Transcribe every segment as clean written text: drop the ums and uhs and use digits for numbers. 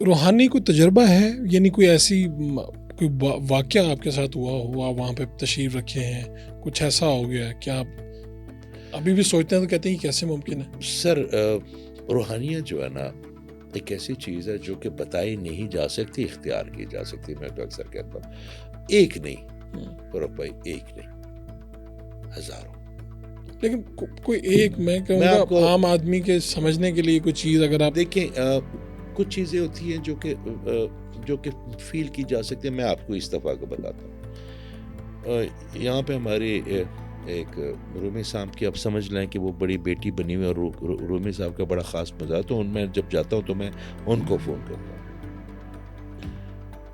روحانی کوئی تجربہ ہے، یعنی کوئی ایسی کوئی واقعہ آپ کے ساتھ ہوا وہاں پہ تشریف رکھے ہیں، کچھ ایسا ہو گیا کہ آپ ابھی بھی سوچتے ہیں تو کہتے ہیں کہ کیسے ممکن ہے؟ سر روحانیت جو ہے نا ایک ایسی چیز ہے جو کہ بتائی نہیں جا سکتی، اختیار کی جا سکتی. میں تو اکثر کہتا ہوں ایک نہیں فروخ بھائی، ایک نہیں، ہزاروں. لیکن کوئی ایک میں کہوں گا عام آدمی کے سمجھنے کے لیے کوئی چیز اگر آپ دیکھیں، کچھ چیزیں ہوتی ہیں جو کہ فیل کی جا سکتی ہیں. میں آپ کو اس دفعہ کو بتاتا ہوں. یہاں پہ ہماری ایک رومی صاحب کی آپ سمجھ لیں کہ وہ بڑی بیٹی بنی ہوئی، اور رومی صاحب کا بڑا خاص مزاج. تو ان میں جب جاتا ہوں تو میں ان کو فون کرتا ہوں.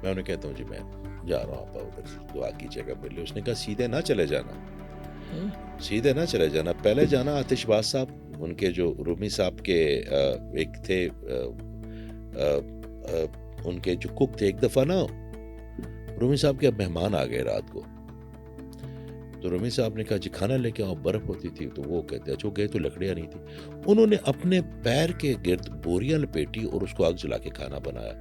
میں انہیں کہتا ہوں جی میں جا رہا ہوں، آپ ادھر دعا کیجیے گا میرے لیے. اس نے کہا سیدھے نہ چلے جانا، پہلے جانا آتش باز صاحب، ان کے جو رومی صاحب کے ایک تھے، ان کے جو کک تھے. ایک دفعہ نا رومی صاحب کے مہمان آ گئے رات کو، تو رومی صاحب نے کہا جی کھانا لے کے آؤ. برف ہوتی تھی تو وہ کہتے اچھا گئے تو لکڑیاں نہیں تھی. انہوں نے اپنے پیر کے گرد بوریاں لپیٹی اور اس کو آگ جلا کے کھانا بنایا.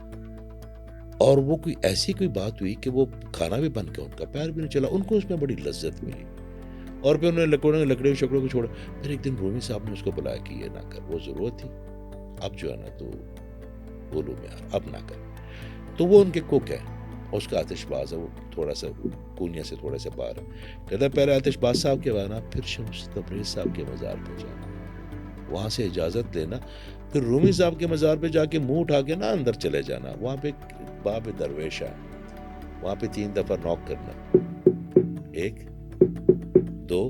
اور وہ کوئی ایسی کوئی بات ہوئی کہ وہ کھانا بھی بن کے ان کا پیر بھی نہیں چلا. ان کو اس میں بڑی لذت ملی. اور پھر انہوں نے لکڑیوں شکڑوں کو چھوڑا. پھر ایک دن رومی صاحب نے اس کو بلایا کہ یہ نہ کر، وہ ضرورت تھی، اب جو ہے نا تو بولو میں اب نہ کر. تو وہ ان کے کوک ہے، اس کا آتش باز ہے، وہ تھوڑا سا کونیا سے تھوڑا سا باہر ہے. کہتا ہے پہلے آتش باز صاحب کے بعد پھر شمس تبریز صاحب کے مزار پہ جانا، وہاں سے اجازت لینا، پھر رومی صاحب کے مزار پہ جا کے منہ اٹھا کے نا اندر چلے جانا. وہاں پہ باب درویش ہے، وہاں پہ 3 دفعہ نوک کرنا، 1 2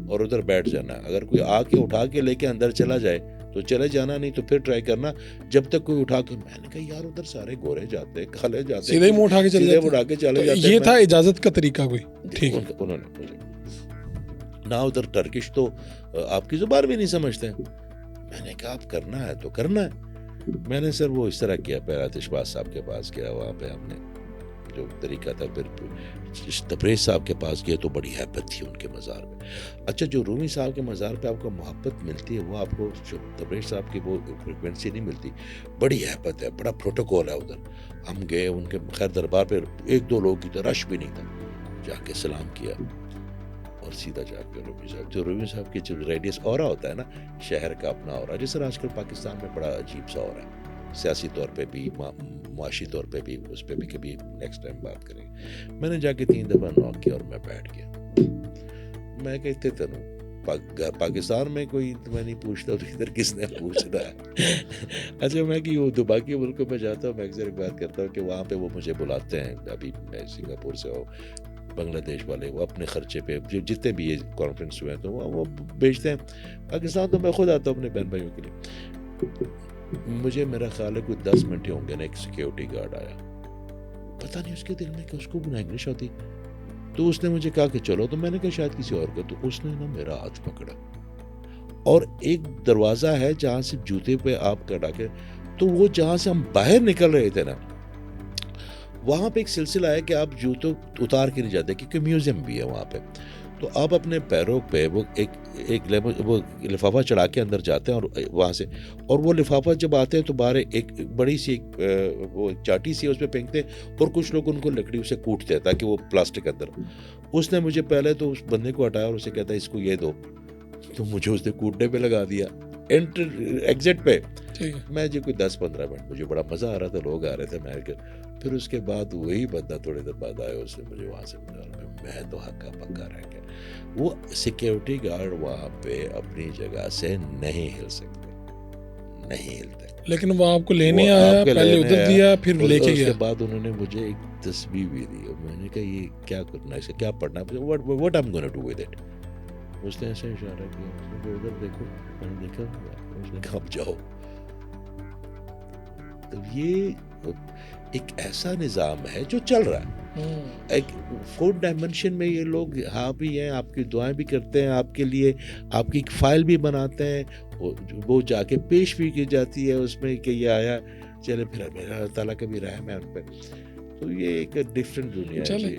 اور ادھر بیٹھ جانا. اگر کوئی آ کے اٹھا کے لے کے اندر چلا جائے تو چلے جانا، نہیں تو پھر ٹرائی کرنا جب تک کوئی اٹھا کے. میں نے کہا یار ادھر سارے گورے جاتے کالے جاتے، سیدھے منہ اٹھا کے چلے جاتے. یہ تھا اجازت کا طریقہ کوئی؟ ٹھیک ہے. انہوں نے مجھے نہ ادھر ٹرکش تو آپ کی زبان بھی نہیں سمجھتے. میں نے کہا آپ کرنا ہے تو کرنا ہے. میں نے سر وہ اس طرح کیا، پھر آتش باز صاحب کے پاس گیا، وہاں پہ ہم نے جو طریقہ تھا. پھر تبریز صاحب کے پاس گئے تو بڑی ہیبت تھی ان کے مزار پہ. اچھا جو رومی صاحب کے مزار پہ آپ کو محبت ملتی ہے وہ آپ کو جو تبریز صاحب کی وہ فریکوینسی نہیں ملتی. بڑی ہیبت ہے، بڑا پروٹوکول ہے ادھر. ہم گئے ان کے خیر دربار پہ، 1-2 لوگ کی تو رش بھی نہیں تھا. جا کے سلام کیا اور سیدھا جا کے رومی صاحب، جو رومی صاحب کی جو ریڈیس اورا ہوتا ہے نا شہر کا اپنا اورا، جس طرح آج کل پاکستان میں بڑا عجیب سا اورا ہے، سیاسی طور پہ بھی معاشی طور پہ بھی. اس پہ بھی کبھی نیکسٹ ٹائم بات کریں گے. میں نے جا کے 3 دفعہ نوک کیا اور میں بیٹھ گیا. میں کہتے تنوں پاکستان میں کوئی میں نہیں پوچھتا تو ادھر کس نے پوچھنا ہے. اچھا میں کہ وہ باقی ملکوں میں جاتا ہوں، میں اکثر بات کرتا ہوں کہ وہاں پہ وہ مجھے بلاتے ہیں. ابھی میں سنگاپور سے ہوں، بنگلہ دیش والے وہ اپنے خرچے پہ جتنے بھی یہ کانفرنس ہوئے ہیں تو وہ بھیجتے ہیں. پاکستان تو میں خود آتا ہوں اپنے بہن بھائیوں کے لیے. مجھے میرا خیال ہے کوئی 10 منٹ ہوں گے نا، ایک سیکیورٹی گارڈ آیا، پتہ نہیں اس کے دل میں کہ اس کو بھی انگلش آتی. تو اس نے مجھے کہا کہ چلو، تو میں نے کہا شاید کسی اور کا. تو اس نے نا میرا ہاتھ پکڑا اور ایک دروازہ ہے جہاں سے جوتے پہ آپ کٹا کے، تو وہ جہاں سے ہم باہر نکل رہے تھے نا وہاں پہ ایک سلسلہ ہے کہ آپ جوتوں اتار کے نہیں جاتے کیونکہ میوزیم بھی ہے وہاں پہ. تو آپ اپنے پیروں پہ وہ ایک وہ لفافہ چڑھا کے اندر جاتے ہیں اور وہاں سے، اور وہ لفافہ جب آتے ہیں تو باہر ایک بڑی سی وہ چاٹی سی اس پہ پھینکتے ہیں اور کچھ لوگ ان کو لکڑی اسے کوٹتے ہیں تاکہ وہ پلاسٹک اندر. اس نے مجھے پہلے تو اس بندے کو ہٹایا اور اسے کہتا ہے اس کو یہ دو، تو مجھے اس نے کوٹنے پہ لگا دیا ایگزٹ پہ. میں جی کوئی 10-15 منٹ مجھے بڑا مزہ آ رہا تھا، لوگ آ رہے تھے. پھر اس کے بعد وہی بندہ تھوڑی دیر بعد آیا، اس نے مجھے وہاں سے میں تو ہکا پکا رہ گیا. وہ سیکیورٹی گارڈ وہاں پہ اپنی جگہ سے نہیں ہل سکتے، نہیں ہلتے. لیکن وہ آپ کو لینے آیا، پہلے ادھر دیا پھر لے کے گیا. اس کے بعد انہوں نے مجھے ایک تسبیح بھی دی. میں نے کہا یہ کیا کرنا ہے، اسے کیا پڑھنا ہے، what I'm gonna do with it. اس نے ایسے اشارہ کیا، اس نے کہا ادھر دیکھو. میں نے دیکھا، اس نے کہا اب جاؤ. تو یہ ایک ایسا نظام ہے جو چل رہا ہے. ایک 4 ڈائمنشن میں یہ لوگ ہاں بھی ہیں، آپ کی دعائیں بھی کرتے ہیں، آپ کے لیے آپ کی ایک فائل بھی بناتے ہیں، وہ جا کے پیش بھی کی جاتی ہے اس میں کہ یہ آیا چلے. پھر میرا اللہ تعالیٰ کا بھی رحم ہے ان پہ. تو یہ ایک ڈفرینٹ دنیا ہے.